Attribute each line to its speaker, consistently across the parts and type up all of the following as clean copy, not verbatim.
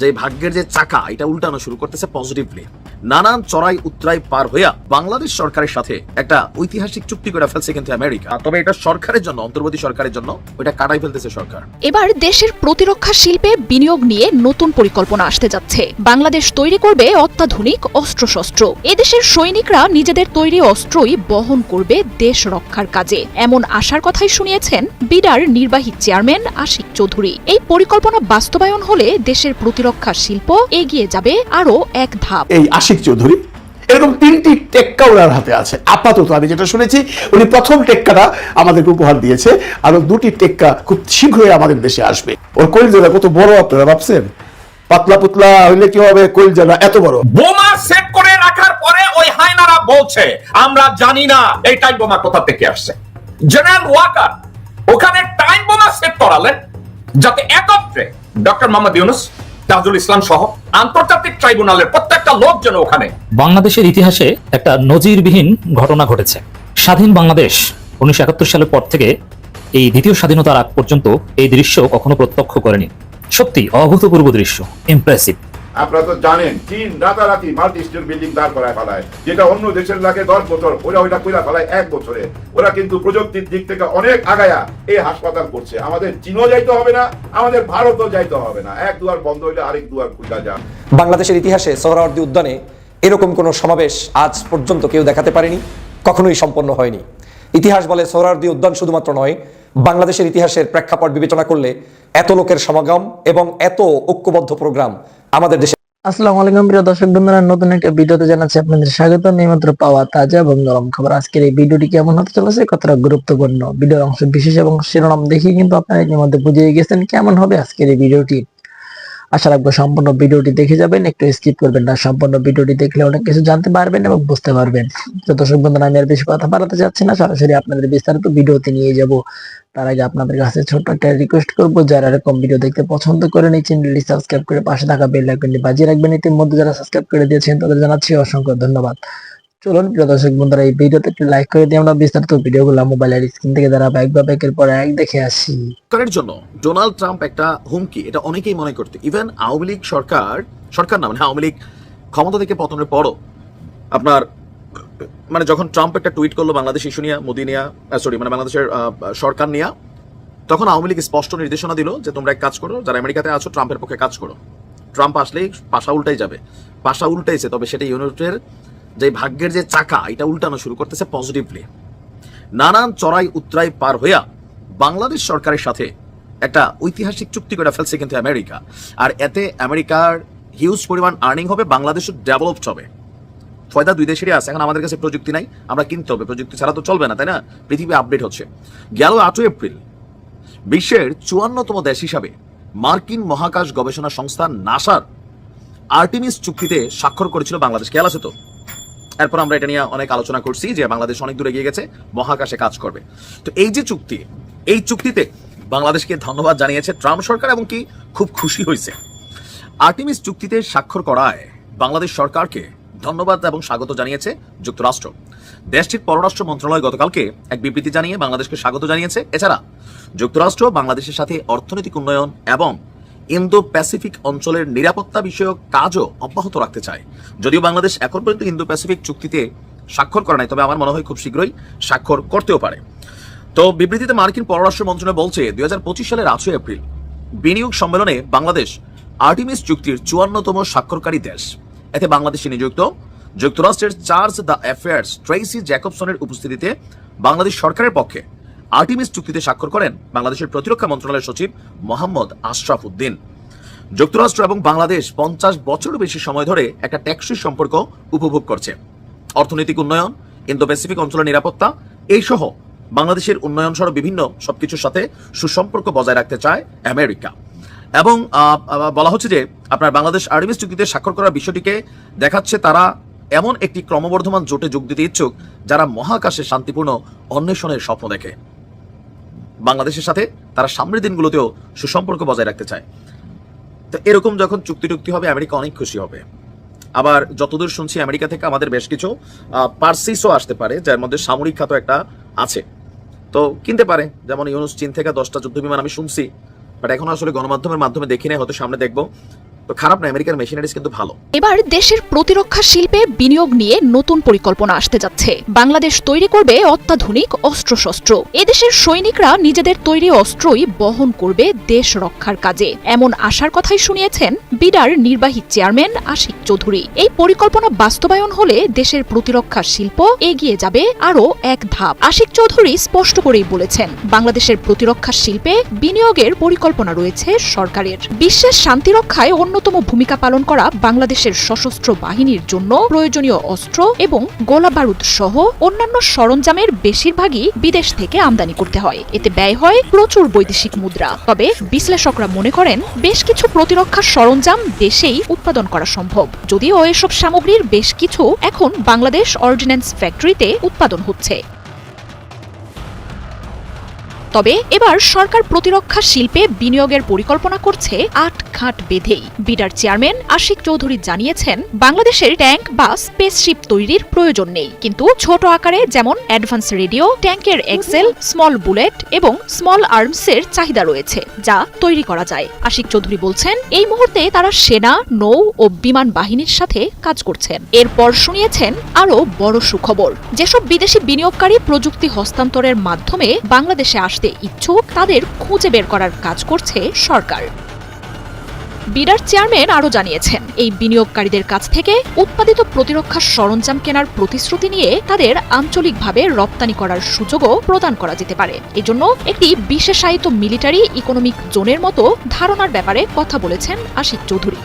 Speaker 1: যে ভাগ্যের যে চাকা এটা উল্টানো শুরু করতেছে পজিটিভলি। নানান চড়াই উতরাই পার হইয়া বাংলাদেশ সরকারের সাথে একটা ঐতিহাসিক চুক্তি করে ফেলছে কিন্তু আমেরিকা। তবে এটা সরকারের জন্য, অন্তর্বর্তী সরকারের জন্য ওটা কাটাই ফেলতেছে সরকার।
Speaker 2: এবার দেশের প্রতিরক্ষা শিল্পে বিনিয়োগ নিয়ে নতুন পরিকল্পনা আসতে যাচ্ছে। বাংলাদেশ তৈরি করবে অত্যাধুনিক অস্ত্রশস্ত্র। এদেশের সৈনিকরা নিজেদের তৈরি অস্ত্রই বহন করবে দেশ রক্ষার কাজে, এমন আশার কথাই শুনিয়েছেন বিডার নির্বাহী চেয়ারম্যান আশিক চৌধুরী। এই পরিকল্পনা বাস্তবায়ন হলে দেশের প্রতিরক্ষা শিল্প এগিয়ে যাবে আরো এক ধাপ।
Speaker 3: এই আশিক চৌধুরী এরকম 3টি টেক্কা ওনার হাতে আছে আপাতত। আমি যেটা শুনেছি উনি প্রথম টেক্কাটা আমাদেরকে উপহার দিয়েছে, আরো 2টি টেক্কা খুব শীঘ্রই আমাদের দেশে আসবে। ওর কলিজাটা কত বড় আপনারা ভাবছেন? পাতলা পুতলা হইলে কি হবে, কলিজাটা এত বড়।
Speaker 4: বোমা সেট করে রাখার পরে ওই হায়নারা বলছে আমরা জানি না এই টাইম বোমা কোথা থেকে আসছে। জেনারেল ওয়াকার ওখানে টাইম বোমা সেট করালেন যাতে একত্রে ডক্টর মোহাম্মদ ইউনূস, তাজুল ইসলাম সহ আন্তর্জাতিক ট্রাইব্যুনালের প্রত্যেকটা লোক যেন ওখানে।
Speaker 5: বাংলাদেশের ইতিহাসে একটা নজিরবিহীন ঘটনা ঘটেছে। স্বাধীন বাংলাদেশ 1971 সালের পর থেকে এই দ্বিতীয় স্বাধীনতার আগ পর্যন্ত এই দৃশ্য কখনো প্রত্যক্ষ করেনি। সত্যি অভূতপূর্ব দৃশ্য, ইমপ্রেসিভ।
Speaker 6: আপনারা তো জানেন চীন রাতারাতি মাল্টি স্টোর বিল্ডিং দাঁড় করায় ফেলায়, যেটা অন্য দেশের লাগে 10 বছর, ওরা ওইটা কইরা ফেলায় 1 বছরে। ওরা কিন্তু প্রযুক্তির দিক থেকে অনেক আগায়া এই হাসপাতাল করছে। আমাদের চীনও যাইতে হবে না, আমাদের ভারতও যাইতে হবে না। এক দুয়ার বন্ধ হইলে আরেক দুয়ার খুলে যান।
Speaker 7: বাংলাদেশের ইতিহাসে সোহরাওয়ার্দী উদ্যানে এরকম কোনো সমাবেশ আজ পর্যন্ত কেউ দেখাতে পারেনি, কখনোই সম্পন্ন হয়নি। ইতিহাস বলে সোহরাওয়ার্দী উদ্যান শুধুমাত্র নয়, বাংলাদেশের ইতিহাসের প্রেক্ষাপট বিবেচনা করলে এত লোকের সমাগম এবং এত ঐক্যবদ্ধ প্রোগ্রাম আমাদের দেশে।
Speaker 8: আসসালামু আলাইকুম প্রিয় দর্শক বন্ধুরা, নতুন একটা ভিডিওতে জানাচ্ছি আপনাদের স্বাগত। এইমাত্র পাওয়া তাজা এবং গরম খবর। আজকের এই ভিডিওটি কেমন হতে চলেছে, কতটা গুরুত্বপূর্ণ, ভিডিওর অংশ বিশেষ এবং শিরোনাম দেখি কিন্তু আপনারা ইতিমধ্যে বুঝিয়ে গেছেন কেমন হবে আজকের এই ভিডিওটি। আশা রাখবো সম্পূর্ণ ভিডিওটি দেখে যাবেন, একটু স্কিপ করবেন না। সম্পূর্ণ ভিডিওটি দেখলে অনেক কিছু জানতে পারবেন এবং বুঝতে পারবেন। তো দর্শক বন্ধুরা, আমি আর বেশি কথা বাড়াতে চাচ্ছি না, সরাসরি আপনাদের বিস্তারিত ভিডিওতে নিয়ে যাব। তার আগে আপনাদের কাছে ছোট্ট একটা রিকোয়েস্ট করবো, যারা এরকম ভিডিও দেখতে পছন্দ করেন এই চ্যানেলটি সাবস্ক্রাইব করে পাশে থাকা বেল আইকনটি বাজিয়ে রাখবেন। ইতিমধ্যে যারা সাবস্ক্রাইব করে দিয়েছেন তাদের জানাচ্ছি অসংখ্য ধন্যবাদ। চলুন প্রিয় দর্শক বন্ধুরা, এই ভিডিওতে একটু লাইক করে দিয়ে আমরা বিস্তারিত ভিডিওগুলো মোবাইলের স্ক্রিন থেকে ধারাবাহিকভাবে একের পর এক দেখে আসি।
Speaker 1: সরকারের জন্য ডোনাল্ড ট্রাম্প একটা হুমকি, এটা অনেকেই মনে করতে। ইভেন আওয়ামী লীগ সরকার না মানে আওয়ামী লীগ ক্ষমতা থেকে পতনের পরও আপনার মানে যখন ট্রাম্প একটা টুইট করলো বাংলাদেশ ইস্যু নিয়ে, মোদি নিয়ে, মানে বাংলাদেশের সরকার নিয়ে, তখন আওয়ামী লীগ স্পষ্ট নির্দেশনা দিল যে তোমরা এক কাজ করো, যারা আমেরিকাতে আছো ট্রাম্পের পক্ষে কাজ করো। ট্রাম্প আসলেই পাশা উল্টাই যাবে। পাশা উল্টাইছে, তবে সেটা ইউনিটের যে ভাগ্যের যে চাকা এটা উল্টানো শুরু করতেছে পজিটিভলি। নানান চড়াই উতরাই পার হইয়া বাংলাদেশ সরকারের সাথে একটা ঐতিহাসিক চুক্তি করে ফেলছে কিন্তু আমেরিকা। আর এতে আমেরিকার হিউজ পরিমাণ আর্নিং হবে, বাংলাদেশও ডেভেলপড হবে। ফয়দা দুই দেশেরই আছে। এখন আমাদের কাছে প্রযুক্তি নাই, আমরা কিনতে হবে, প্রযুক্তি ছাড়া তো চলবে না, তাই না? পৃথিবী আপডেট হচ্ছে। গেল 8 এপ্রিল বিশ্বের 54তম দেশ হিসাবে মার্কিন মহাকাশ গবেষণা সংস্থা নাসার আর্টেমিস চুক্তিতে স্বাক্ষর করেছিল বাংলাদেশ। খেয়াল আছে তো? এরপর আমরা এটা নিয়ে অনেক আলোচনা করছি যে বাংলাদেশ অনেক দূরে এগিয়ে গেছে, মহাকাশে কাজ করবে। তো এই যে চুক্তি, এই চুক্তিতে বাংলাদেশকে ধন্যবাদ জানিয়েছে ট্রাম্প সরকার এবং কি খুব খুশি হয়েছে। আর্টেমিস চুক্তিতে স্বাক্ষর করায় বাংলাদেশ সরকারকে ধন্যবাদ এবং স্বাগত জানিয়েছে যুক্তরাষ্ট্র। দেশটির পররাষ্ট্র মন্ত্রণালয় গতকালকে এক বিবৃতি জানিয়ে বাংলাদেশকে স্বাগত জানিয়েছে। এছাড়া যুক্তরাষ্ট্র বাংলাদেশের সাথে অর্থনৈতিক উন্নয়ন এবং ইন্দো প্যাসিফিক অঞ্চলের নিরাপত্তা বিষয়ক কাজও অব্যাহত রাখতে চায়। যদিও বাংলাদেশ এখন পর্যন্ত ইন্দো প্যাসিফিক চুক্তিতে স্বাক্ষর করে নাই, তবে আমার মনে হয় খুব শীঘ্রই স্বাক্ষর করতেও পারে। তো বিবৃতিতে মার্কিন পররাষ্ট্র মন্ত্রণালয় বলছে 2025 সালের 8 এপ্রিল বিনিয়োগ সম্মেলনে বাংলাদেশ আর্টেমিস চুক্তির 54তম স্বাক্ষরকারী দেশ। এতে বাংলাদেশে নিযুক্ত যুক্তরাষ্ট্রের চার্জ দ্য অ্যাফেয়ার্স ট্রেসি জ্যাকবসনের উপস্থিতিতে বাংলাদেশ সরকারের পক্ষে আর্টেমিস চুক্তিতে স্বাক্ষর করেন বাংলাদেশের প্রতিরক্ষা মন্ত্রণালয়ের সচিব মোহাম্মদ আশরাফ উদ্দিন। যুক্তরাষ্ট্র এবং বাংলাদেশ 50 বছরের বেশি সময় ধরে একটা টেকসই সম্পর্ক উপভোগ করছে। অর্থনৈতিক উন্নয়ন, ইন্দো প্যাসিফিক অঞ্চলের নিরাপত্তা এই সহ বাংলাদেশের উন্নয়ন সহ বিভিন্ন সবকিছুর সাথে সুসম্পর্ক বজায় রাখতে চায় আমেরিকা। এবং বলা হচ্ছে যে আপনার বাংলাদেশ আর্টেমিস চুক্তিতে স্বাক্ষর করার বিষয়টিকে দেখাচ্ছে তারা এমন একটি ক্রমবর্ধমান জোটে যোগ দিতে ইচ্ছুক যারা মহাকাশে শান্তিপূর্ণ অন্বেষণের স্বপ্ন দেখে। বাংলাদেশের সাথে তারা সামনের দিনগুলোতেও সুসম্পর্ক বজায় রাখতে চায়। তো এরকম যখন চুক্তি হবে আমেরিকা অনেক খুশি হবে। আবার যতদূর শুনছি আমেরিকা থেকে আমাদের বেশ কিছু পার্সিসও আসতে পারে, যার মধ্যে সামরিক খাত একটা আছে, তো কিনতে পারে। যেমন ইউনুস চীন থেকে 10টা যুদ্ধ বিমান আমি শুনছি, বাট এখন আসলে গণমাধ্যমের মাধ্যমে দেখি নাই, হয়তো সামনে দেখবো। তো খারাপ না, আমেরিকার মেশিনারিজ কিন্তু ভালো।
Speaker 2: এবার দেশের প্রতিরক্ষা শিল্পে বিনিয়োগ নিয়ে নতুন পরিকল্পনা আসতে যাচ্ছে। বাংলাদেশ তৈরি করবে অত্যাধুনিক অস্ত্রশস্ত্র। এদেশের সৈনিকরা নিজেদের তৈরি অস্ত্রই বহন করবে দেশ রক্ষার কাজে, এমন আশার কথাই শুনিয়েছেন বিডার নির্বাহী চেয়ারম্যান আশিক চৌধুরী। এই পরিকল্পনা বাস্তবায়ন হলে দেশের প্রতিরক্ষা শিল্প এগিয়ে যাবে আরও এক ধাপ। আশিক চৌধুরী স্পষ্ট করেই বলেছেন, বাংলাদেশের প্রতিরক্ষা শিল্পে বিনিয়োগের পরিকল্পনা রয়েছে সরকারের। বিশ্বের শান্তি রক্ষায় অন্যতম ভূমিকা পালন করা বাংলাদেশের সশস্ত্র বাহিনীর জন্য প্রয়োজনীয় অস্ত্র এবং গোলা বারুদ সহ অন্যান্য সরঞ্জামের বেশিরভাগই বিদেশ থেকে আমদানি করতে হয়। এতে ব্যয় হয় প্রচুর বৈদেশিক মুদ্রা। তবে বিশ্লেষকরা মনে করেন, বেশ কিছু প্রতিরক্ষা সরঞ্জাম দেশেই উৎপাদন করা সম্ভব। যদিও এসব সামগ্রীর বেশ কিছু এখন বাংলাদেশ অর্ডিন্যান্স ফ্যাক্টরিতে উৎপাদন হচ্ছে। তবে এবার সরকার প্রতিরক্ষা শিল্পে বিনিয়োগের পরিকল্পনা করছে আট ঘাট বেঁধেই। বিডার চেয়ারম্যান আশিক চৌধুরী জানিয়েছেন, বাংলাদেশের ট্যাঙ্ক বা স্পেসশিপ তৈরির প্রয়োজন নেই, কিন্তু ছোট আকারে যেমন অ্যাডভান্স রেডিও, ট্যাঙ্কের এক্সেল, স্মল বুলেট এবং স্মল আর্মসের চাহিদা রয়েছে, যা তৈরি করা যায়। আশিক চৌধুরী বলছেন, এই মুহূর্তে তারা সেনা, নৌ ও বিমান বাহিনীর সাথে কাজ করছেন। এরপর শুনিয়েছেন আরও বড় সুখবর, যেসব বিদেশি বিনিয়োগকারী প্রযুক্তি হস্তান্তরের মাধ্যমে বাংলাদেশে আসতে ইচ্ছুক তাদের খুঁজে বের করার কাজ করছে সরকার। বিডার চেয়ারম্যান আরও জানিয়েছেন, এই বিনিয়োগকারীদের কাছ থেকে উৎপাদিত প্রতিরক্ষা সরঞ্জাম কেনার প্রতিশ্রুতি নিয়ে তাদের আঞ্চলিকভাবে রপ্তানি করার সুযোগও প্রদান করা যেতে পারে। এজন্য একটি বিশেষায়িত মিলিটারি ইকোনমিক জোনের মতো ধারণার ব্যাপারে কথা বলেছেন আশিক চৌধুরী।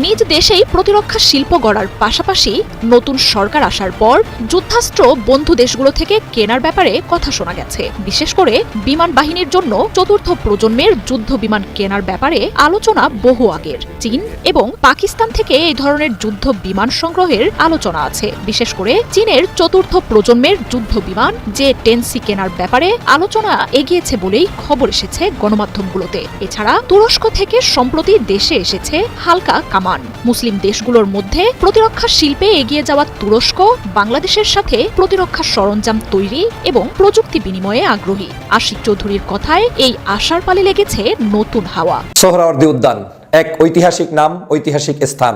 Speaker 2: নিজ দেশেই প্রতিরক্ষা শিল্প গড়ার পাশাপাশি নতুন সরকার আসার পর যুদ্ধাস্ত্র বন্ধু দেশগুলো থেকে কেনার ব্যাপারে কথা শোনা গেছে। বিশেষ করে বিমান বাহিনীর জন্য চতুর্থ প্রজন্মের যুদ্ধ বিমান কেনার ব্যাপারে আলোচনা বহু আগের। চীন এবং পাকিস্তান থেকে এই ধরনের যুদ্ধ বিমান সংগ্রহের আলোচনা আছে। বিশেষ করে চীনের চতুর্থ প্রজন্মের যুদ্ধ বিমান J-10C কেনার ব্যাপারে আলোচনা এগিয়েছে বলেই খবর এসেছে গণমাধ্যমগুলোতে। এছাড়া তুরস্ক থেকে সম্প্রতি দেশে এসেছে হালকা কামান। মুসলিম দেশগুলোর মধ্যে প্রতিরক্ষা শিল্পে এগিয়ে যাওয়া তুরস্ক বাংলাদেশের সাথে প্রতিরক্ষা সরঞ্জাম তৈরি এবং প্রযুক্তি বিনিময়ে আগ্রহী। আশিক চৌধুরীর কথায় এই আশার পালে লেগেছে নতুন হাওয়া।
Speaker 7: সোহরাওয়ার্দী উদ্যান এক ঐতিহাসিক নাম, ঐতিহাসিক স্থান।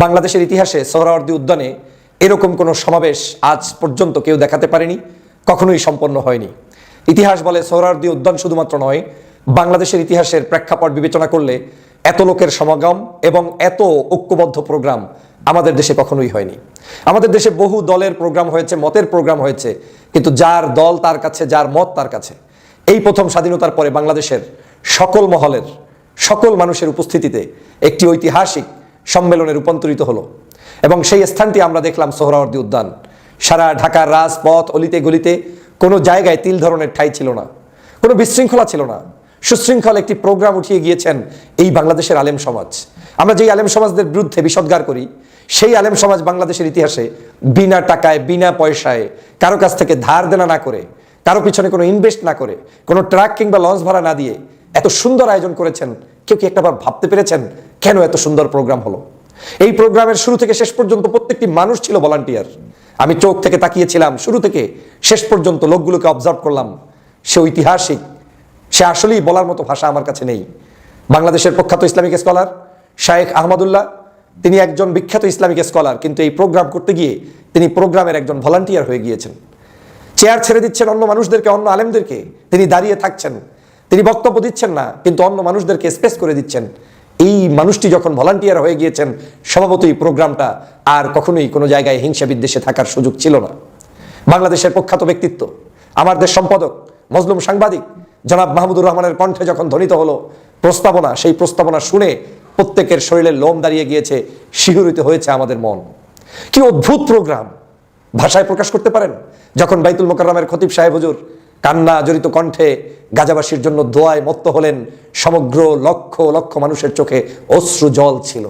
Speaker 7: বাংলাদেশের ইতিহাসে সোহরাওয়ার্দী উদ্যানে এরকম কোনো সমাবেশ আজ পর্যন্ত কেউ দেখাতে পারেনি, কখনোই সম্পন্ন হয়নি। ইতিহাস বলে সোহরাওয়ার্দী উদ্যান শুধুমাত্র নয়, বাংলাদেশের ইতিহাসের প্রেক্ষাপট বিবেচনা করলে এত লোকের সমাগম এবং এত ঐক্যবদ্ধ প্রোগ্রাম আমাদের দেশে কখনোই হয়নি। আমাদের দেশে বহু দলের প্রোগ্রাম হয়েছে, মতের প্রোগ্রাম হয়েছে, কিন্তু যার দল তার কাছে, যার মত তার কাছে। এই প্রথম স্বাধীনতার পরে বাংলাদেশের সকল মহলের, সকল মানুষের উপস্থিতিতে একটি ঐতিহাসিক সম্মেলনে রূপান্তরিত হলো এবং সেই স্থানটি আমরা দেখলাম সোহরাওয়ার্দী উদ্যান। সারা ঢাকার রাজপথ, অলিতে গলিতে কোনো জায়গায় তিল ধরনের ঠাঁই ছিল না, কোনো বিশৃঙ্খলা ছিল না। সুশৃঙ্খল একটি প্রোগ্রাম উঠিয়ে গিয়েছেন এই বাংলাদেশের আলেম সমাজ। আমরা যেই আলেম সমাজদের বিরুদ্ধে বিষোদ্গার করি, সেই আলেম সমাজ বাংলাদেশের ইতিহাসে বিনা টাকায়, বিনা পয়সায়, কারো কাছ থেকে ধার দেনা না করে, কারো পিছনে কোনো ইনভেস্ট না করে, কোনো ট্রাক কিংবা লঞ্চ ভাড়া না দিয়ে এত সুন্দর আয়োজন করেছেন। কেউ কি একটাবার ভাবতে পেরেছেন কেন এত সুন্দর প্রোগ্রাম হলো? এই প্রোগ্রামের শুরু থেকে শেষ পর্যন্ত প্রত্যেকটি মানুষ ছিল ভলান্টিয়ার। আমি চোখ থেকে তাকিয়েছিলাম, শুরু থেকে শেষ পর্যন্ত লোকগুলোকে অবজার্ভ করলাম। সে ঐতিহাসিক, সে আসলেই বলার মতো ভাষা আমার কাছে নেই। বাংলাদেশের প্রখ্যাত ইসলামিক স্কলার শায়েখ আহমদুল্লাহ, তিনি একজন বিখ্যাত ইসলামিক স্কলার, কিন্তু এই প্রোগ্রাম করতে গিয়ে তিনি প্রোগ্রামের একজন ভলান্টিয়ার হয়ে গিয়েছেন। চেয়ার ছেড়ে দিচ্ছেন অন্য মানুষদেরকে, অন্য আলেমদেরকে, তিনি দাঁড়িয়ে থাকছেন, তিনি বক্তব্য দিচ্ছেন না, কিন্তু অন্য মানুষদেরকে স্পেস করে দিচ্ছেন। এই মানুষটি যখন ভলান্টিয়ার হয়ে গিয়েছেন, স্বভাবতই প্রোগ্রামটা আর কখনোই কোনো জায়গায় হিংসা বিদ্বেষে থাকার সুযোগ ছিল না। বাংলাদেশের প্রখ্যাত ব্যক্তিত্ব, আমার দেশ সম্পাদক, মজলুম সাংবাদিক জনাব মাহমুদুর রহমানের কণ্ঠে যখন ধ্বনিত হলো প্রস্তাবনা, সেই প্রস্তাবনা শুনে প্রত্যেকের শরীরে লোম দাঁড়িয়ে গিয়েছে, শিহরিত হয়েছে আমাদের মন। কি অদ্ভুত প্রোগ্রাম, ভাষায় প্রকাশ করতে পারেন? যখন বাইতুল মোকাররমের খতিব সাহেব হুজুর কান্না জড়িত কণ্ঠে গাজাবাসীর জন্য দোয়ায় মত্ত হলেন, সমগ্র লক্ষ লক্ষ মানুষের চোখে অশ্রু জল ছিল।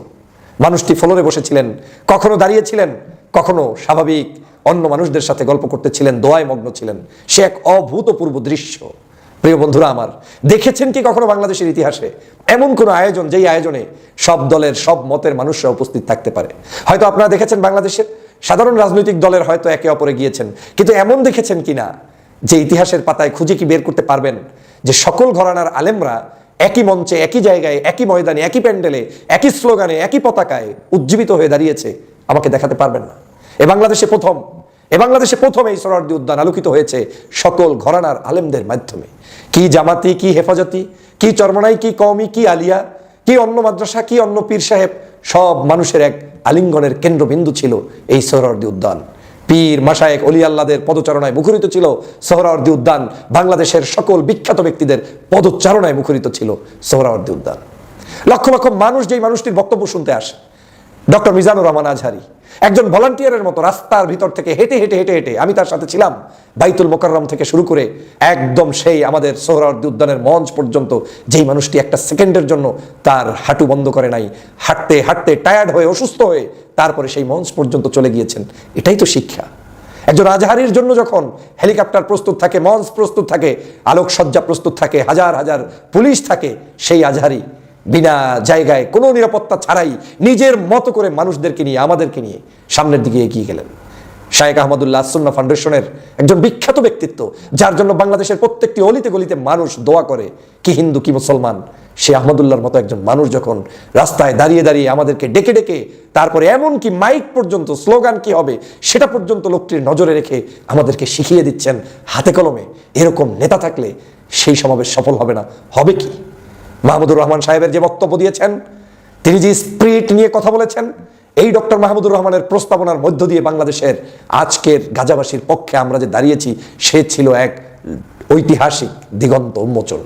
Speaker 7: মানুষটি ফ্লোরে বসেছিলেন, কখনো দাঁড়িয়েছিলেন, কখনো স্বাভাবিক অন্য মানুষদের সাথে গল্প করতেছিলেন, দোয়ায় মগ্ন ছিলেন। সে এক অভূতপূর্ব দৃশ্য। প্রিয় বন্ধুরা আমার, দেখেছেন কি কখনো বাংলাদেশের ইতিহাসে এমন কোনো আয়োজন, যেই আয়োজনে সব দলের, সব মতের মানুষরা উপস্থিত থাকতে পারে? হয়তো আপনারা দেখেছেন বাংলাদেশের সাধারণ রাজনৈতিক দলের হয়তো একে অপরে গিয়েছেন, কিন্তু এমন দেখেছেন কিনা যে ইতিহাসের পাতায় খুঁজে কি বের করতে পারবেন যে সকল ঘরানার আলেমরা একই মঞ্চে, একই জায়গায়, একই ময়দানে, একই প্যান্ডেলে, একই স্লোগানে, একই পতাকায় উজ্জীবিত হয়ে দাঁড়িয়েছে আমাকে দেখাতে পারবেন না। এ বাংলাদেশে প্রথম এই সোহরাওয়ার্দী উদ্যান আলোকিত হয়েছে সকল ঘরানার আলেমদের মাধ্যমে। কি জামাতি, কি হেফাজতি, কি চরমনাই, কি কওমি, কি আলিয়া, কি অন্য মাদ্রাসা, কি অন্য পীর সাহেব, সব মানুষের এক আলিঙ্গনের কেন্দ্রবিন্দু ছিল এই সোহরাওয়ার্দী উদ্যান। পীর মাশায়েখ অলি আল্লাহদের পদচারণায় মুখরিত ছিল সোহরাওয়ার্দী উদ্যান। বাংলাদেশের সকল বিখ্যাত ব্যক্তিদের পদচারণায় মুখরিত ছিল সোহরাওয়ার্দী উদ্যান। লক্ষ লক্ষ মানুষ যেই মানুষটির বক্তব্য শুনতে আসে, ডক্টর মিজানুর রহমান আজহারী একজন ভলান্টিয়ারের মতো রাস্তার ভিতর থেকে হেঁটে হেঁটে হেঁটে হেঁটে, আমি তার সাথে ছিলাম, বাইতুল মোকাররম থেকে শুরু করে একদম সেই আমাদের সোহরাওয়ার্দী উদ্যানের মঞ্চ পর্যন্ত, যেই মানুষটি একটা সেকেন্ডের জন্য তার হাঁটু বন্ধ করে নাই, হাঁটতে হাঁটতে টায়ার্ড হয়ে অসুস্থ হয়ে তারপরে সেই মঞ্চ পর্যন্ত চলে গিয়েছেন। এটাই তো শিক্ষা। একজন আজহারীর জন্য যখন হেলিকপ্টার প্রস্তুত থাকে, মঞ্চ প্রস্তুত থাকে, আলোকসজ্জা প্রস্তুত থাকে, হাজার হাজার পুলিশ থাকে, সেই আজহারী বিনা জায়গায় কোনো নিরাপত্তা ছাড়াই নিজের মতো করে মানুষদেরকে নিয়ে, আমাদেরকে নিয়ে সামনের দিকে এগিয়ে গেলেন। শায়েখ আহমদুল্লাহ সুন্নাহ ফাউন্ডেশনের একজন বিখ্যাত ব্যক্তিত্ব, যার জন্য বাংলাদেশের প্রত্যেকটি অলিতে গলিতে মানুষ দোয়া করে, কি হিন্দু কি মুসলমান, সে আহমদুল্লাহর মতো একজন মানুষ যখন রাস্তায় দাঁড়িয়ে দাঁড়িয়ে আমাদেরকে ডেকে ডেকে, তারপরে এমন কি মাইক পর্যন্ত, স্লোগান কি হবে সেটা পর্যন্ত লোকটির নজরে রেখে আমাদেরকে শিখিয়ে দিচ্ছেন হাতে কলমে, এরকম নেতা থাকলে সেই সমাবেশ সফল হবে না, হবে কি? মাহমুদুর রহমান সাহেবের যে বক্তব্য দিয়েছেন, তিনি যে স্পিরিট নিয়ে কথা বলেছেন, এই ডক্টর মাহমুদুর রহমানের প্রস্তাবনার মধ্য দিয়ে বাংলাদেশের আজকের গাজাবাসীর পক্ষে আমরা যে দাঁড়িয়েছি, সে ছিল এক ঐতিহাসিক দিগন্ত উন্মোচন।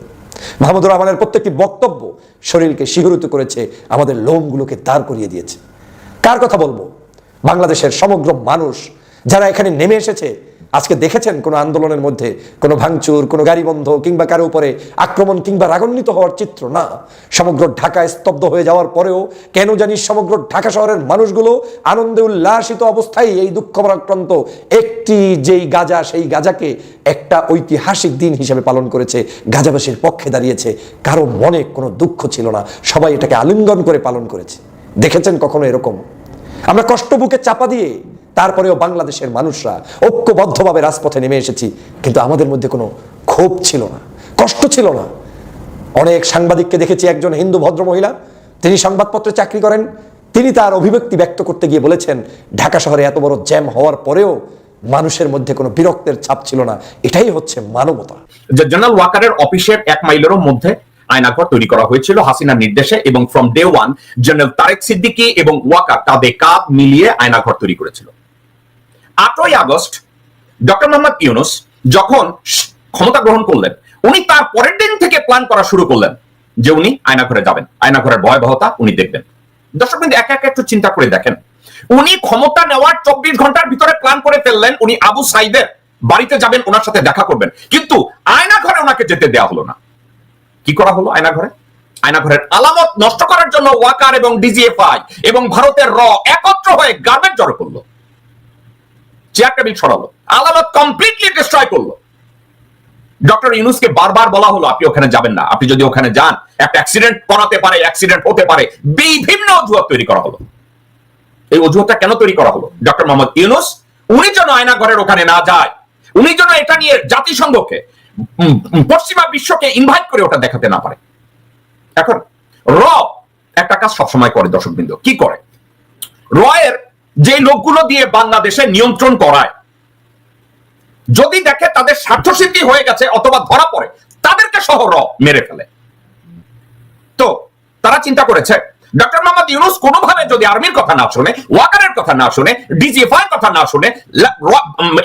Speaker 7: মাহমুদুর রহমানের প্রত্যেকটি বক্তব্য শরীরকে শিহরিত করেছে, আমাদের লোমগুলোকে দাঁড় করিয়ে দিয়েছে। কার কথা বলবো? বাংলাদেশের সমগ্র মানুষ যারা এখানে নেমে এসেছে, আজকে দেখেছেন কোনো আন্দোলনের মধ্যে কোনো ভাঙচুর, কোনো গাড়ি বন্ধ কিংবা কারো উপরে আক্রমণ কিংবা রাগান্বিত হওয়ার চিত্র না। সমগ্র ঢাকায় স্তব্ধ হয়ে যাওয়ার পরেও কেন জানি সমগ্র ঢাকা শহরের মানুষগুলো আনন্দে উল্লাসিত অবস্থায় এই দুঃখভারাক্রান্ত একটি যেই গাজা, সেই গাজাকে একটা ঐতিহাসিক দিন হিসেবে পালন করেছে, গাজাবাসীর পক্ষে দাঁড়িয়েছে। কারো মনে কোনো দুঃখ ছিল না, সবাই এটাকে আলিঙ্গন করে পালন করেছে। দেখেছেন কখনো এরকম? আমরা কষ্ট বুকে চাপা দিয়ে তারপরেও বাংলাদেশের মানুষরা ঐক্যবদ্ধভাবে রাজপথে নেমে এসেছি, কিন্তু আমাদের মধ্যে কোনো ক্ষোভ ছিল না, কষ্ট ছিল না। অনেক সাংবাদিককে দেখেছি, একজন হিন্দু ভদ্রমহিলা, তিনি সংবাদপত্রে চাকরি করেন, তিনি তার অভিব্যক্তি ব্যক্ত করতে গিয়ে বলেছেন, ঢাকা শহরে এত বড় জ্যাম হওয়ার পরেও মানুষের মধ্যে কোনো বিরক্তের ছাপ ছিল না। এটাই হচ্ছে মানবতা।
Speaker 4: জেনারেল ওয়াকারের অফিসের 1 মাইলেরও মধ্যে আয়নাঘর তৈরি করা হয়েছিল হাসিনার নির্দেশে, এবং from day one general Tarique Siddiqui এবং ওয়াকার কাঁধে কাঁধ মিলিয়ে আয়নাঘর তৈরি করেছিল। 8ই আগস্ট ডক্টর মোহাম্মদ ইউনূস যখন ক্ষমতা গ্রহণ করলেন, উনি তার পরের দিন থেকে প্ল্যান করা শুরু করলেন যে উনি আয়নাঘরে যাবেন, আয়নাঘরের ভয়াবহতা উনি দেখবেন। দর্শক বিন্দু, একা একা একটু চিন্তা করে দেখেন, উনি ক্ষমতা নেওয়ার 24 ঘন্টার ভিতরে প্ল্যান করে ফেললেন উনি আবু সাইদের বাড়িতে যাবেন, ওনার সাথে দেখা করবেন, কিন্তু আয়নাঘরে ওনাকে যেতে দেওয়া হলো না। কি করা হলো আয়নাঘরে? আয়নাঘরের আলামত নষ্ট করার জন্য ওয়াকার এবং ডিজিএফআই এবং ভারতের র একত্র হয়ে গার্বেজ জড়ো করলো, চেয়ার টেবিল ছড়ালো, আলামত কমপ্লিটলি ডিস্ট্রয় করলো। ডক্টর ইউনূসকে বারবার বলা হলো আপনি ওখানে যাবেন না, আপনি যদি ওখানে যান একটা অ্যাক্সিডেন্ট করাতে পারে, অ্যাক্সিডেন্ট হতে পারে, বিভিন্ন অজুহাত তৈরি করা হলো। এই অজুহাতটা কেন তৈরি করা হলো? ডক্টর মোহাম্মদ ইউনূস উনি যেন আয়নাঘরের ওখানে না যায়, উনি যেন এটা নিয়ে জাতিসংঘকে, পশ্চিমা বিশ্বকে ইনভাইট করে ওটা দেখাতে না পারে। এখন র একটা কাজ সবসময় করে দর্শকবৃন্দ, কি করে? র এর যে লোকগুলো দিয়ে বাংলাদেশে নিয়ন্ত্রণ করায়, যদি দেখে তাদের স্বার্থসিদ্ধি হয়ে গেছে অথবা ধরা পড়ে, তাদেরকে সহ র মেরে ফেলে। তো তারা চিন্তা করেছে ডক্টর মোহাম্মদ ইউনূস কোনোভাবে যদি আর্মির কথা না শুনে, ওয়াকারের কথা না শুনে, ডিজিএফআই কথা না শুনে,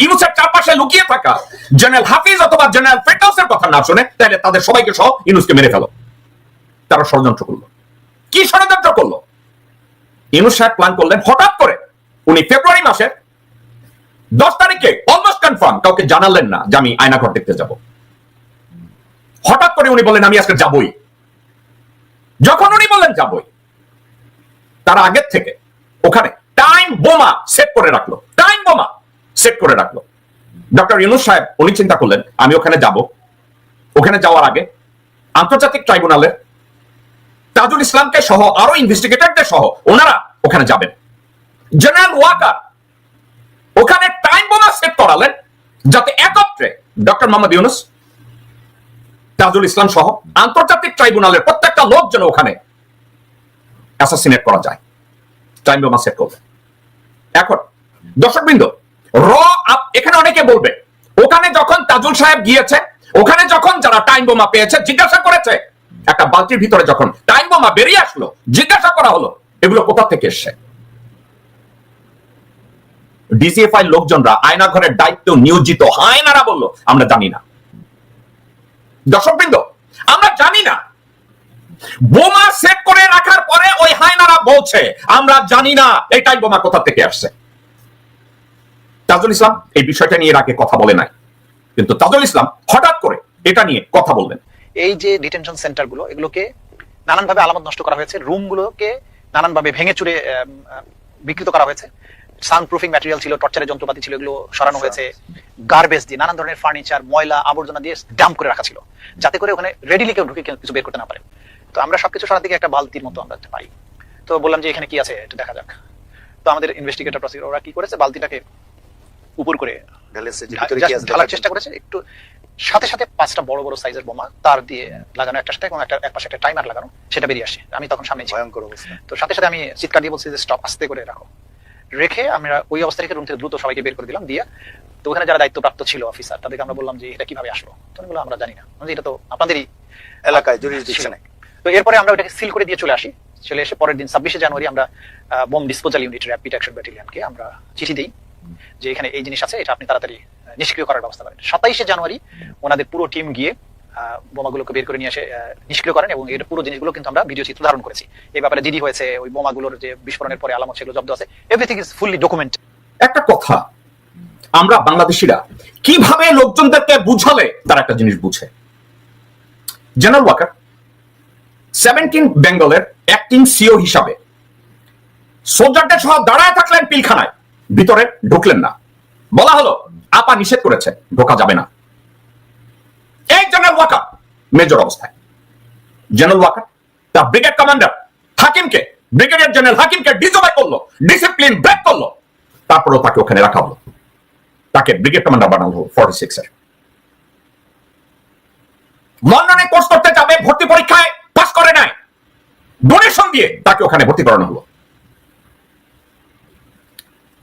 Speaker 4: ইউনূসের চারপাশে লুকিয়ে থাকা জেনারেল হাফিজ অথবা জেনারেল ফেরদৌসের কথা না শুনে, তাহলে তাদের সবাইকে সহ ইউনূসকে মেরে ফেলো। তারা ষড়যন্ত্র করলো। কি ষড়যন্ত্র করলো? ইউনূস সাহেব প্ল্যান করলেন, হঠাৎ করে উনি ফেব্রুয়ারি মাসের 10 তারিখে অলমোস্ট কনফার্ম, কাউকে জানালেন না যে আমি আয়নাঘর দেখতে যাব। হঠাৎ করে উনি বললেন আমি আজকে যাবই। যখন উনি বললেন যাবই, তার আগের থেকে ওখানে টাইম বোমা সেট করে রাখলো, টাইম বোমা সেট করে রাখলো। ডক্টর ইউনূস সাহেব উনি চিন্তা করলেন আমি ওখানে যাব, ওখানে যাওয়ার আগে আন্তর্জাতিক ট্রাইব্যুনালের তাজুল ইসলামকে সহ আরো ইনভেস্টিগেটরদের সহ ওনারা ওখানে যাবেন। জেনারেল ওয়াকার ওখানে টাইম বোমা সেট করালেন যাতে একত্রে ডক্টর মোহাম্মদ ইউনূস তাজুল ইসলাম সহ আন্তর্জাতিক ট্রাইব্যুনালের প্রত্যেকটা লোক যেন ওখানে অ্যাসাসিনেট করা যায়, টাইম বোমা সেট করবে। এখন দর্শকবৃন্দ, এখানে অনেকে বলবে ওখানে যখন তাজুল সাহেব গিয়েছে, ওখানে যখন যারা টাইম বোমা পেয়েছে জিজ্ঞাসা করেছে, একটা বালতির ভিতরে যখন টাইম বোমা বেরিয়ে আসলো, জিজ্ঞাসা করা হলো এগুলো কোথা থেকে এসছে। ডিজিএফআই লোকজনরা আয়নাঘরের দায়িত্ব নিয়োজিত হায়নারা বলল আমরা জানি না। দর্শকবৃন্দ, আমরা জানি না। বোমা সেট করে রাখার পরে ওই হায়নারা বলছে আমরা জানি না এই টাইম বোমা কোথা থেকে আসছে। তাজুল ইসলাম এই বিষয়টা নিয়ে এর আগে কথা বলে নাই, কিন্তু তাজুল ইসলাম হঠাৎ করে এটা নিয়ে কথা বলবেন।
Speaker 9: এই যে ডিটেনশন সেন্টারগুলো, এগুলোকে নানানভাবে আলামত নষ্ট করা হয়েছে, রুমগুলোকে নানানভাবে ভেঙে চুরে বিকৃত করা হয়েছে। সাউন্ড প্রুফিং ম্যাটেরিয়াল ছিল, টর্চারের যন্ত্রপাতি ছিল, এগুলো সরানো হয়েছে। গার্বেজ দিয়ে, নানান ধরনের ফার্নিচার, ময়লা আবর্জনা দিয়ে ডাম্প করে রাখা ছিল, যাতে করে ওখানে রেডিলি কেউ ঢুকে কিছু বের করতে না পারে। তো আমরা সবকিছু সরার দিকে একটা বালতির মতো আমরা পাই। তো বললাম যে এখানে কি আছে এটা দেখা যাক। তো আমাদের ইনভেস্টিগেটর প্রসিকিউটর ওরা কি করেছে, বালতিটাকে উপর করে ঢালার চেষ্টা করেছে, একটু সাথে সাথে 5টা বড় বড় সাইজের বোমা তার দিয়ে লাগানো একটা সাথে, এবং এক পাশে একটা টাইমার লাগানো, সেটা বেরিয়ে আসে। আমি তখন সামনে ভয়ঙ্কর অবস্থা। তো সাথে সাথে আমি চিৎকার দিয়ে বলছি যে স্টপ, আস্তে করে রাখো। রেখে আমরা ওই অবস্থা থেকে রুম থেকে দ্রুত সবাইকে বের করে দিলাম। দিয়ে তো ওখানে যারা দায়িত্বপ্রাপ্ত ছিল অফিসার, তাদেরকে আমরা বললাম যে এটা কিভাবে আসলো। তখন বললাম আমরা জানি না, এটা তো আপনাদেরই এলাকায় জুরিসডিকশনে। তো এরপরে আমরা ওটাকে সিল করে দিয়ে চলে আসি। চলে এসে পরের দিন 26শে জানুয়ারি আমরা bomb disposal unit rapid action ব্যাটালিয়নকে আমরা চিঠি দিই যে এখানে এই জিনিস আছে, এটা আপনি তাড়াতাড়ি নিষ্ক্রিয় করার ব্যবস্থা করেন। 27শে জানুয়ারি ওনাদের পুরো টিম গিয়ে বোমাগুলোকে বের করে নিয়ে এসে নিষ্ক্রিয় করেন, এবং এর পুরো জিনিসগুলো কিন্তু আমরা ভিডিও চিত্র ধারণ করেছি। এই ব্যাপারে দিদি হয়েছে, ওই বোমাগুলোর যে বিস্ফোরণের পরে আলামত সেগুলো জব্দ আছে, এভরিথিং ইজ ফুললি ডকুমেন্ট।
Speaker 4: একটা কথা, আমরা বাংলাদেশিরা কিভাবে লোকজনদেরকে বুঝালে তারা একটা জিনিস বুঝে। জেনারেল ওয়াকার 17 বেঙ্গলের অ্যাক্টিং সিও হিসাবে সোলজারদের সহ দাঁড়ায় থাকলেন পিলখানায়, ভিতরে ঢুকলেন না। বলা হলো আপা নিষেধ করেছে, ঢোকা যাবে না। এই জেনারেল ওয়াকার মেজর অবস্থায়, জেনারেল ওয়াকার তার ব্রিগেড কমান্ডার হাকিমকে, ব্রিগেডিয়ার জেনারেল হাকিমকে ডিসঅবে করলো, ডিসিপ্লিন ব্রেক করলো, তারপরেও তাকে ওখানে রাখা হলো, তাকে ব্রিগেড কমান্ডার বানানো হলো 46-এর। লন্ডনে কোর্স করতে যাবে, ভর্তি পরীক্ষায় পাস করে নাই, ডোনেশন দিয়ে তাকে ওখানে ভর্তি করানো হলো।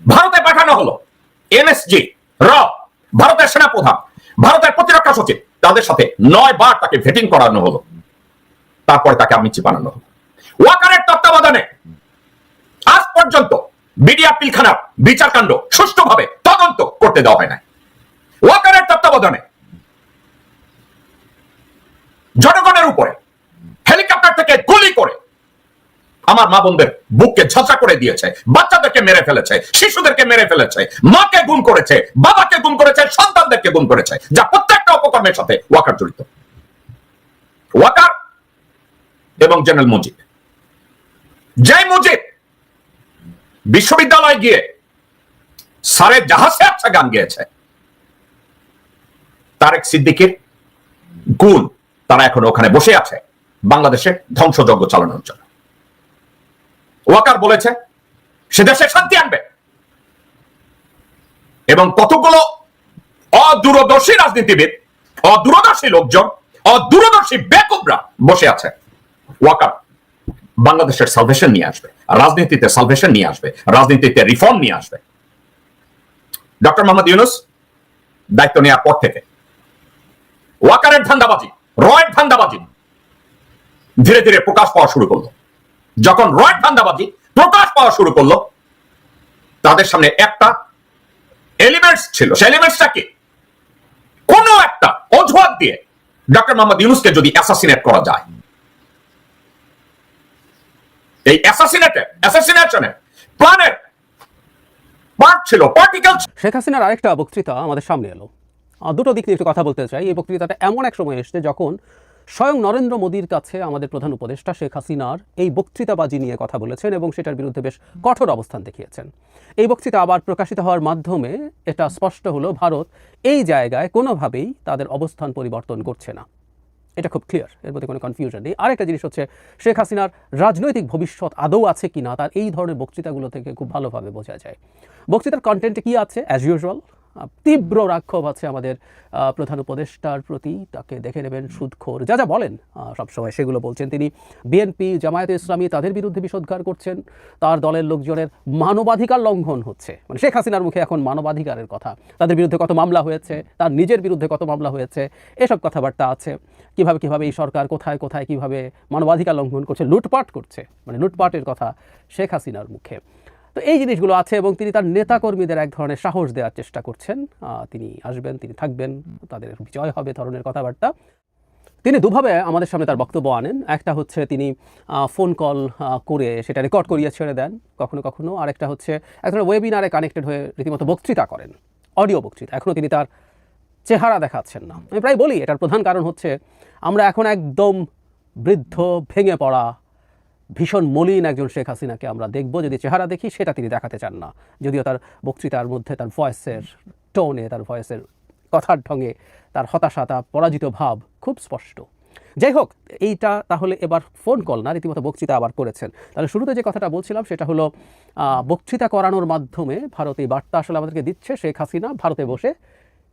Speaker 4: ভারতে পাঠানো হলো এনএসজি, ভারতের সেনাপ্রধান, ভারতের প্রতিরক্ষা সচিব, তাদের সাথে 9 বার তাকে ভেটিং করানো হলো, তারপরে তাকে আমিচি বানানো হলো। ওয়াকারের তত্ত্বাবধানে আজ পর্যন্ত বিডিআর পিলখানার বিচারকাণ্ড সুষ্ঠুভাবে তদন্ত করতে দেওয়া হয় না। ওয়াকারের তত্ত্বাবধানে জনগণের উপরে হেলিকপ্টার থেকে গুলি করে আমার মা বোনদের বুককে ঝাঁচা করে দিয়েছে, বাচ্চাদেরকে মেরে ফেলেছে, শিশুদেরকে মেরে ফেলেছে, মাকে গুম করেছে, বাবাকে গুম করেছে, সন্তানদেরকে গুম করেছে, যা প্রত্যেকটা অপকর্মের সাথে ওয়াকার জড়িত। ওয়াকার এবং জেনারেল মুজিব, যে মুজিব বিশ্ববিদ্যালয়ে গিয়ে সারে জাহাজে আচ্ছা গান গেয়েছে, তারেক সিদ্দিকের গুণ তারা এখন ওখানে বসে আছে বাংলাদেশে ধ্বংসযজ্ঞ চালানোর জন্য। ওয়াকার বলেছে সে দেশে শান্তি আনবে, এবং কতগুলো অদূরদর্শী রাজনীতিবিদ, অদূরদর্শী লোকজন, অদূরদর্শী বেকুবরা বসে আছে। ওয়াকার বাংলাদেশের সালভেশন নিয়ে আসবে, রাজনীতিতে সালভেশন নিয়ে আসবে, রাজনীতিতে রিফর্ম নিয়ে আসবে। ডক্টর মোহাম্মদ ইউনূস দায়িত্ব নেওয়ার পর থেকে ওয়াকারের ধান্দাবাজি, রয়ের ধান্দাবাজি ধীরে ধীরে প্রকাশ পাওয়া শুরু করলো। যখন রয়ের ধান্দাবাজি প্রকাশ পাওয়া শুরু করলো, তাদের সামনে একটা এলিমেন্টস ছিল। সেই এলিমেন্টসটা কি? কোন একটা অজুহাত দিয়ে ডক্টর মোহাম্মদ ইউনূসকে যদি অ্যাসাসিনেট করা যায়, এই অ্যাসাসিনেশনের প্ল্যানের পার্ট ছিল, পার্টিকেল।
Speaker 10: শেখ হাসিনার আরেকটা বক্তৃতা আমাদের সামনে এলো। দুটো দিক নিয়ে একটু কথা বলতে চাই। এই বক্তৃতাটা এমন এক সময় এসছে যখন স্বয়ং নরেন্দ্র মোদীর কাছে আমাদের প্রধান উপদেষ্টা শেখ হাসিনার এই বক্তৃতাবাজি নিয়ে কথা বলেছেন এবং সেটার বিরুদ্ধে বেশ কঠোর অবস্থান দেখিয়েছেন। এই বক্তৃতা আবার প্রকাশিত হওয়ার মাধ্যমে এটা স্পষ্ট হলো ভারত এই জায়গায় কোনোভাবেই তাদের অবস্থান পরিবর্তন করছে না। এটা খুব ক্লিয়ার, এর মধ্যে কোনো কনফিউশন নেই। আরেকটা জিনিস হচ্ছে শেখ হাসিনার রাজনৈতিক ভবিষ্যৎ আদৌ আছে কিনা তার এই ধরনের বক্তৃতাগুলো থেকে খুব ভালোভাবে বোঝা যায়। বক্তৃতার কন্টেন্টে কি আছে? অ্যাজ ইউজুয়াল তীব্র রাক্ষোভ আছে আমাদের প্রধান উপদেষ্টার প্রতি। তাকে দেখে নেবেন সুদখোর, যা যা বলেন সবসময় সেগুলো বলছেন তিনি। বিএনপি, জামায়াতে ইসলামী তাদের বিরুদ্ধে বিষোদ্গার করছেন, তার দলের লোকজনের মানবাধিকার লঙ্ঘন হচ্ছে। মানে শেখ হাসিনার মুখে এখন মানবাধিকারের কথা, তাদের বিরুদ্ধে কত মামলা হয়েছে, তার নিজের বিরুদ্ধে কত মামলা হয়েছে, এসব কথাবার্তা আছে। কিভাবে এই সরকার কোথায় কোথায় কিভাবে মানবাধিকার লঙ্ঘন করছে, লুটপাট করছে, মানে লুটপাটের কথা শেখ হাসিনার মুখে। তো এই জিনিসগুলো আছে এবং তিনি তার নেতাকর্মীদের এক ধরনের সাহস দেওয়ার চেষ্টা করছেন। তিনি আসবেন, তিনি থাকবেন, তাদের বিজয় হবে ধরনের কথাবার্তা। তিনি দুভাবে আমাদের সামনে তার বক্তব্য আনেন। একটা হচ্ছে তিনি ফোন কল করে সেটা রেকর্ড করিয়ে ছেড়ে দেন কখনো কখনো, আরেকটা হচ্ছে এক ধরনের ওয়েবিনারে কানেক্টেড হয়ে রীতিমতো বক্তৃতা করেন, অডিও বক্তৃতা। এখনও তিনি তার চেহারা দেখাচ্ছেন না। আমি প্রায় বলি এটার প্রধান কারণ হচ্ছে আমরা এখন একদম বৃদ্ধ, ভেঙে পড়া, ভীষণ মলিন একজন শেখ হাসিনাকে আমরা দেখব। যদি চেহারা দেখি সেটা তিনি দেখাতে চান না, যদিও তার বক্তৃতার মধ্যে তার ভয়েসের টোনে, তার ভয়েসের কথার ঢঙে তার হতাশা, তার পরাজিত ভাব খুব স্পষ্ট। যাই হোক, এইটা তাহলে এবার ফোন কল না, রীতিমতো বক্তৃতা আবার করেছেন। তাহলে শুরুতে যে কথাটা বলছিলাম সেটা হলো বক্তৃতা করানোর মাধ্যমে ভারত এই বার্তা আসলে আমাদেরকে দিচ্ছে শেখ হাসিনা ভারতে বসে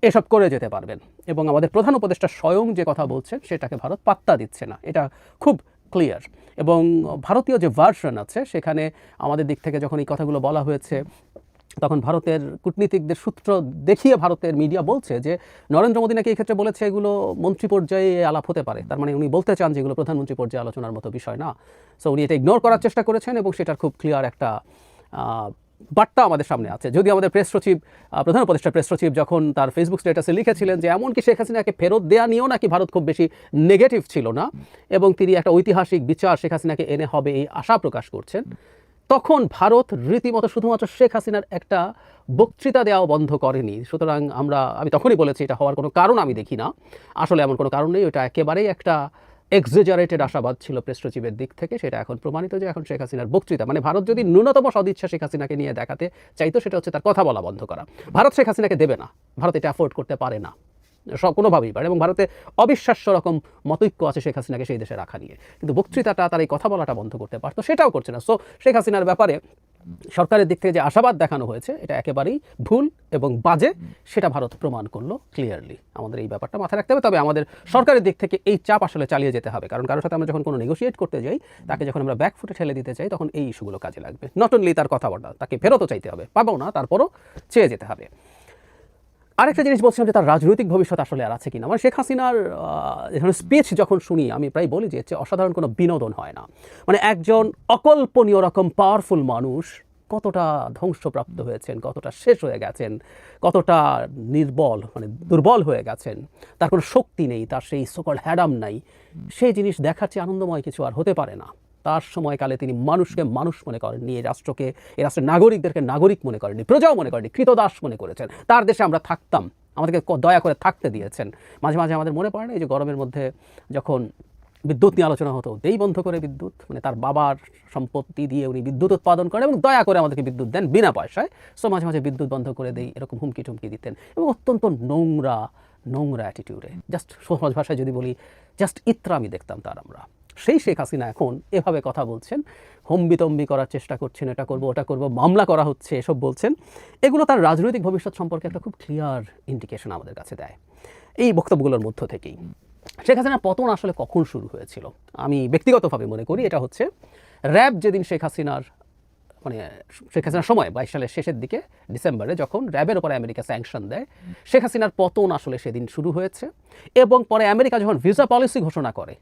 Speaker 10: এসব করে যেতে পারবেন, এবং আমাদের প্রধান উপদেষ্টা স্বয়ং যে কথা বলছেন সেটাকে ভারত পাত্তা দিচ্ছে না, এটা খুব ক্লিয়ার। এবং ভারতীয় যে ভার্সন আছে সেখানে আমাদের দিক থেকে যখন এই কথাগুলো বলা হয়েছে তখন ভারতের কূটনীতিকদের সূত্র দেখিয়ে ভারতের মিডিয়া বলছে যে নরেন্দ্র মোদী নাকি এই ক্ষেত্রে বলেছে এগুলো মন্ত্রী পর্যায়ে আলাপ হতে পারে। তার মানে উনি বলতে চান যে এগুলো প্রধানমন্ত্রী পর্যায়ে আলোচনার মতো বিষয় না। সো উনি এটা ইগনোর করার চেষ্টা করেছেন এবং সেটার খুব ক্লিয়ার একটা বার্তা আমাদের সামনে আছে। যদি আমাদের প্রেস সচিব, প্রধান উপদেষ্টা প্রেস সচিব যখন তার ফেসবুক স্ট্যাটাসে লিখেছিলেন যে এমনকি শেখ হাসিনাকে ফেরত দেওয়া নিয়েও নাকি ভারত খুব বেশি নেগেটিভ ছিল না এবং তিনি একটা ঐতিহাসিক বিচার শেখ হাসিনাকে এনে হবে এই আশা প্রকাশ করছেন, তখন ভারত রীতিমতো শুধুমাত্র শেখ হাসিনার একটা বক্তৃতা দেওয়াও বন্ধ করেনি। সুতরাং আমি তখনই বলেছি এটা হওয়ার কোনো কারণ আমি দেখি না, আসলে এমন কোনো কারণ নেই। ওটা একেবারেই একটা এক্সেজারেটেড আশাবাদ ছিল প্রেস সচিবের দিক থেকে। সেটা এখন প্রমাণিত যে এখন শেখ হাসিনার বক্তৃতা, মানে ভারত যদি ন্যূনতম সদিচ্ছা শেখ হাসিনাকে নিয়ে দেখাতে চাইতো সেটা হচ্ছে তার কথা বলা বন্ধ করা। ভারত শেখ হাসিনাকে দেবে না, ভারত এটা অ্যাফোর্ড করতে পারে না কোনোভাবেই পারে, এবং ভারতে অবিশ্বাস্য রকম মতৈক্য আছে শেখ হাসিনাকে সেই দেশে রাখা নিয়ে। কিন্তু বক্তৃতাটা, তার এই কথা বলাটা বন্ধ করতে পারতো, সেটাও করছে না। সো শেখ হাসিনার ব্যাপারে সরকারের দিক থেকে যে আশাবাদ দেখানো হয়েছে এটা একেবারেই ভুল এবং বাজে, সেটা ভারত প্রমাণ করলো ক্লিয়ারলি। আমাদের এই ব্যাপারটা মাথায় রাখতে হবে। তবে আমাদের সরকারের দিক থেকে এই চাপ আসলে চালিয়ে যেতে হবে, কারণ কারোর সাথে আমরা যখন কোনো নেগোশিয়েট করতে যাই, তাকে যখন আমরা ব্যাকফুটে ঠেলে দিতে চাই, তখন এই ইস্যুগুলো কাজে লাগবে। নট অনলি তার কথা বলা, তাকে ফেরতও চাইতে হবে, পাবো না তারপরও চেয়ে যেতে হবে। আরেকটা জিনিস বলছিলাম যে তার রাজনৈতিক ভবিষ্যৎ আসলে আর আছে কিনা। মানে শেখ হাসিনার স্পিচ যখন শুনি আমি প্রায় বলি যে অসাধারণ কোনো বিনোদন হয় না। মানে একজন অকল্পনীয় রকম পাওয়ারফুল মানুষ কতটা ধ্বংসপ্রাপ্ত হয়েছেন, কতটা শেষ হয়ে গেছেন, কতটা নির্বল, মানে দুর্বল হয়ে গেছেন, তার কোনো শক্তি নেই, তার সেই সকল হ্যাডাম নাই, সেই জিনিস দেখার চেয়ে আনন্দময় কিছু আর হতে পারে না। তার সময়কালে তিনি মানুষকে মানুষ মনে করেননি, এই রাষ্ট্রকে, এই রাষ্ট্রের নাগরিকদেরকে নাগরিক মনে করেননি, প্রজাও মনে করেননি, কৃতদাস মনে করেছেন। তার দেশে আমরা থাকতাম, আমাদেরকে দয়া করে থাকতে দিয়েছেন। মাঝে মাঝে আমাদের মনে পড়ে না এই যে গরমের মধ্যে যখন বিদ্যুৎ নিয়ে আলোচনা হতো, দেই বন্ধ করে বিদ্যুৎ, মানে তার বাবার সম্পত্তি দিয়ে উনি বিদ্যুৎ উৎপাদন করেন এবং দয়া করে আমাদেরকে বিদ্যুৎ দেন বিনা পয়সায়। সো মাঝে মাঝে বিদ্যুৎ বন্ধ করে দেই, এরকম হুমকি টুমকি দিতেন এবং অত্যন্ত নোংরা অ্যাটিটিউডে, জাস্ট সহজ ভাষায় যদি বলি জাস্ট ইত্রামি দেখতাম তার আমরা। সেই শেখ হাসিনা এখন এভাবে কথা বলছেন, হম্বিতম্বি করার চেষ্টা করছেন, এটা করব ওটা করব, মামলা করা হচ্ছে, এসব বলছেন। এগুলো তার রাজনৈতিক ভবিষ্যৎ সম্পর্কে একটা খুব ক্লিয়ার ইন্ডিকেশন আমাদের কাছে দেয় এই বক্তব্যগুলোর মধ্য থেকেই। শেখ হাসিনার পতন আসলে কখন শুরু হয়েছিল আমি ব্যক্তিগতভাবে মনে করি এটা হচ্ছে র্যাব যেদিন শেখ হাসিনার সময় 22 সালের শেষের দিকে ডিসেম্বরে যখন র্যাবের উপরে আমেরিকা স্যাংশন দেয়, শেখ হাসিনার পতন আসলে সেদিন শুরু হয়েছে। এবং পরে আমেরিকা যখন ভিসা পলিসি ঘোষণা করে,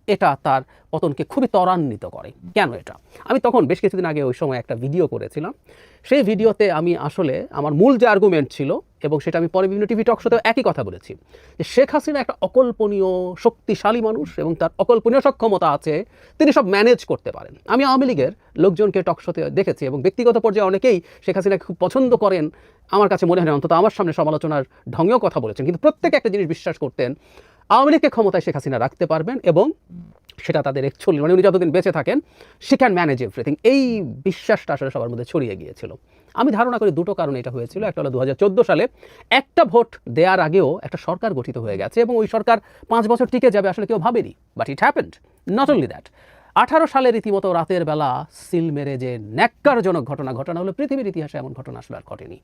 Speaker 10: এটা তার পতনকে খুবই ত্বরান্বিত করে। কেন এটা? আমি তখন বেশ কিছুদিন আগে ওই সময় একটা ভিডিও করেছিলাম। সেই ভিডিওতে আমি আসলে আমার মূল যে আর্গুমেন্ট ছিল, এবং সেটা আমি পরে বিভিন্ন টিভি টক শোতেও একই কথা বলেছি, যে শেখ হাসিনা একটা অকল্পনীয় শক্তিশালী মানুষ এবং তার অকল্পনীয় সক্ষমতা আছে, তিনি সব ম্যানেজ করতে পারেন। আমি আওয়ামী লীগের লোকজনকে টক শোতে দেখেছি এবং ব্যক্তিগত পর্যায়ে অনেকেই শেখ হাসিনাকে খুব পছন্দ করেন, আমার কাছে মনে হয় অন্তত আমার সামনে সমালোচনার ঢঙেও কথা বলেছেন, কিন্তু প্রত্যেকে একটা জিনিস বিশ্বাস করতেন, আওয়ামী লীগকে ক্ষমতায় শেখ হাসিনা রাখতে পারবেন এবং সেটা তাদের একচল্লিশ, মানে উনি যতদিন বেঁচে থাকেন শি ক্যান ম্যানেজ এভরিথিং। এই বিশ্বাসটা আসলে সবার মধ্যে ছড়িয়ে গিয়েছিল। আমি ধারণা করি দুটো কারণে এটা হয়েছিল। একটা হলো 2014 সালে একটা ভোট দেওয়ার আগেও একটা সরকার গঠিত হয়ে গেছে এবং ওই সরকার 5 বছর টিকে যাবে আসলে কেউ ভাবেনি, but it happened. Not only that, 18 সালে রীতিমতো রাতের বেলা সিল মেরে যে ন্যাক্কারজনক ঘটনা হলো, পৃথিবীর ইতিহাসে এমন ঘটনা আসলে আর ঘটেনি।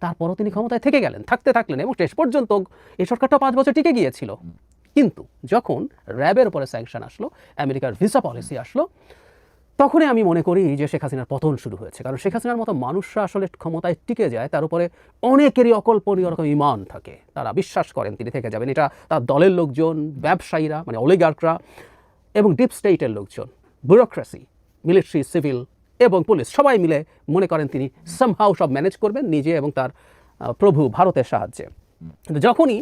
Speaker 10: তারপরও তিনি ক্ষমতায় থেকে গেলেন, থাকলেন এবং শেষ পর্যন্ত এই সরকারটা 5 বছর টিকে গিয়েছিল। কিন্তু যখন র্যাবের উপরে স্যাংশন আসলো, আমেরিকার ভিসা পলিসি আসলো, তখনই আমি মনে করি যে শেখ হাসিনার পতন শুরু হয়েছে। কারণ শেখ হাসিনার মতো মানুষরা আসলে ক্ষমতায় টিকে যায়, তার উপরে অনেকেরই অকল্পনীয় রকম ইমান থাকে, তারা বিশ্বাস করেন তিনি থেকে যাবেন। এটা তার দলের লোকজন, ব্যবসায়ীরা মানে অলিগার্করা এবং ডিপ স্টেটের লোকজন, ব্যুরোক্রেসি, মিলিটারি, সিভিল এবং পুলিশ সবাই মিলে মনে করেন তিনি সামহাউ সব ম্যানেজ করবেন নিজে এবং তার প্রভু ভারতের সাহায্যে। কিন্তু যখনই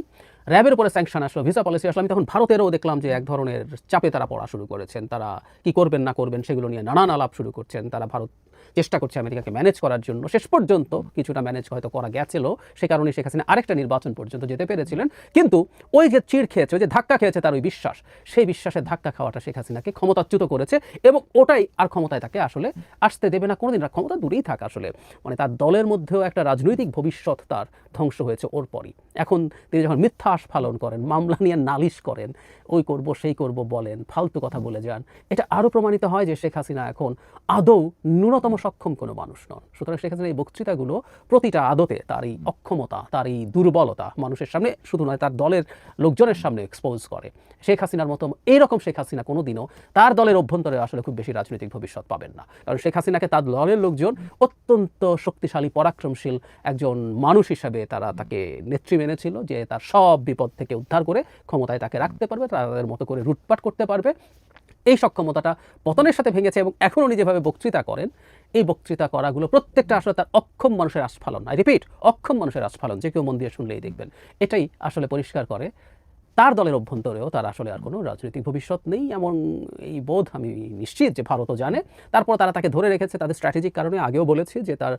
Speaker 10: র্যাবের উপরে স্যাংশন আসলো, ভিসা পলিসি আসলো, আমি তখন ভারতেরও দেখলাম যে এক ধরনের চাপে তারা পড়া শুরু করেছেন। তারা কি করবেন না করবেন সেগুলো নিয়ে নানান আলাপ শুরু করছেন। তারা ভারত চেষ্টা করছে আমেরিকাকে ম্যানেজ করার জন্য। শেষ পর্যন্ত কিছুটা ম্যানেজ হয়তো করা গেছিল, সে কারণে শেখ হাসিনা আরেকটা নির্বাচন পর্যন্ত যেতে পেরেছিলেন। কিন্তু ওই যে চিড় খেয়েছে, ওই যে ধাক্কা খেয়েছে, তার ওই বিশ্বাস, সেই বিশ্বাসের ধাক্কা খাওয়াটা শেখ হাসিনাকে ক্ষমতাচ্যুত করেছে এবং ওটাই আর ক্ষমতায় তাকে আসলে আসতে দেবে না কোনোদিন। আর ক্ষমতা দূরেই থাক, আসলে মানে তার দলের মধ্যেও একটা রাজনৈতিক ভবিষ্যৎ তার ধ্বংস হয়েছে ওর পরই। এখন তিনি যখন মিথ্যা আস্ফালন করেন, মামলা নিয়ে নালিশ করেন, ওই করব সেই করব বলেন, ফালতু কথা বলে যান, এটা আরও প্রমাণিত হয় যে শেখ হাসিনা এখন আদৌ ন্যূনতম সক্ষম কোনো মানুষ নন। সুতরাং শেখ হাসিনার এই বক্তৃতাগুলো প্রতিটা আদতে তার এই অক্ষমতা, তার এই দুর্বলতা মানুষের সামনে শুধু নয়, তার দলের লোকজনের সামনে এক্সপোজ করে। শেখ হাসিনার মতো এইরকম শেখ হাসিনা কোনোদিনও তার দলের অভ্যন্তরে আসলে খুব বেশি রাজনৈতিক ভবিষ্যৎ পাবেন না। কারণ শেখ হাসিনাকে তার দলের লোকজন অত্যন্ত শক্তিশালী, পরাক্রমশীল একজন মানুষ হিসাবে তারা তাকে নেত্রী মেনেছিল, যে তার সব বিপদ থেকে উদ্ধার করে ক্ষমতায় তাকে রাখতে পারবে, তাদের মতো করে লুটপাট করতে পারবে। এই সক্ষমতাটা পতনের সাথে ভেঙেছে এবং এখনও যেভাবে বক্তৃতা করেন, এই বক্তৃতা করাগুলো প্রত্যেকটা আসলে তার অক্ষম মানুষের আস্ফালন। আই রিপিট, অক্ষম মানুষের আস্ফালন। যে কেউ মন দিয়ে শুনলেই দেখবেন এটাই আসলে পরিষ্কার করে তার দলের অভ্যন্তরেও তার আসলে আর কোনো রাজনৈতিক ভবিষ্যৎ নেই। এমন এই বোধ আমি নিশ্চিত যে ভারতও জানে। তারপর তারা তাকে ধরে রেখেছে তাদের স্ট্র্যাটেজিক কারণে। আগেও বলেছি যে তার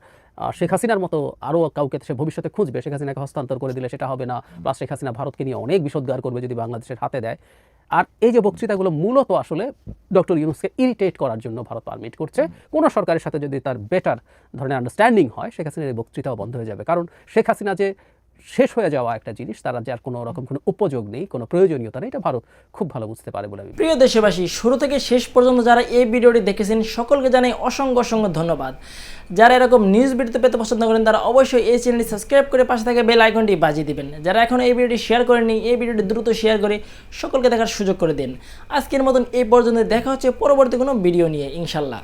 Speaker 10: শেখ হাসিনার মতো আরও কাউকে সে ভবিষ্যতে খুঁজবে, শেখ হাসিনাকে হস্তান্তর করে দিলে সেটা হবে না। প্লাস শেখ হাসিনা ভারতকে নিয়ে অনেক বিষোদ্গার করবে যদি বাংলাদেশের হাতে দেয়। আর এই যে বক্তৃতাগুলো মূলত আসলে ডক্টর ইউনূসকে ইরিটেট করার জন্য ভারত পারমিট করছে। কোনো সরকারের সাথে যদি তার বেটার ধরনের আন্ডারস্ট্যান্ডিং হয়, শেখ হাসিনার এই বক্তৃতাও বন্ধ হয়ে যাবে। কারণ শেখ হাসিনা যে শেষ হয়ে যাওয়া একটা জিনিস, তারা যার কোনো রকম কোনো উপযোগ নেই, কোনো প্রয়োজনীয়তা নেই, এটা ভারত খুব ভালো বুঝতে পারে বলে আমি।
Speaker 8: প্রিয় দেশবাসী, শুরু থেকে শেষ পর্যন্ত যারা এই ভিডিওটি দেখেছেন সকলকে জানাই অসংখ্য অসংখ্য ধন্যবাদ। যারা এরকম নিউজ ভিডিও পেতে পছন্দ করেন তারা অবশ্যই এই চ্যানেলটি সাবস্ক্রাইব করে পাশে থাকা বেল আইকনটি বাজিয়ে দিবেন। যারা এখন এই ভিডিওটি শেয়ার করেননি, এই ভিডিওটি দ্রুত শেয়ার করে সকলকে দেখার সুযোগ করে দিন। আজকের মতন এই পর্যন্ত, দেখা হচ্ছে পরবর্তী কোনো ভিডিও নিয়ে ইনশাল্লাহ।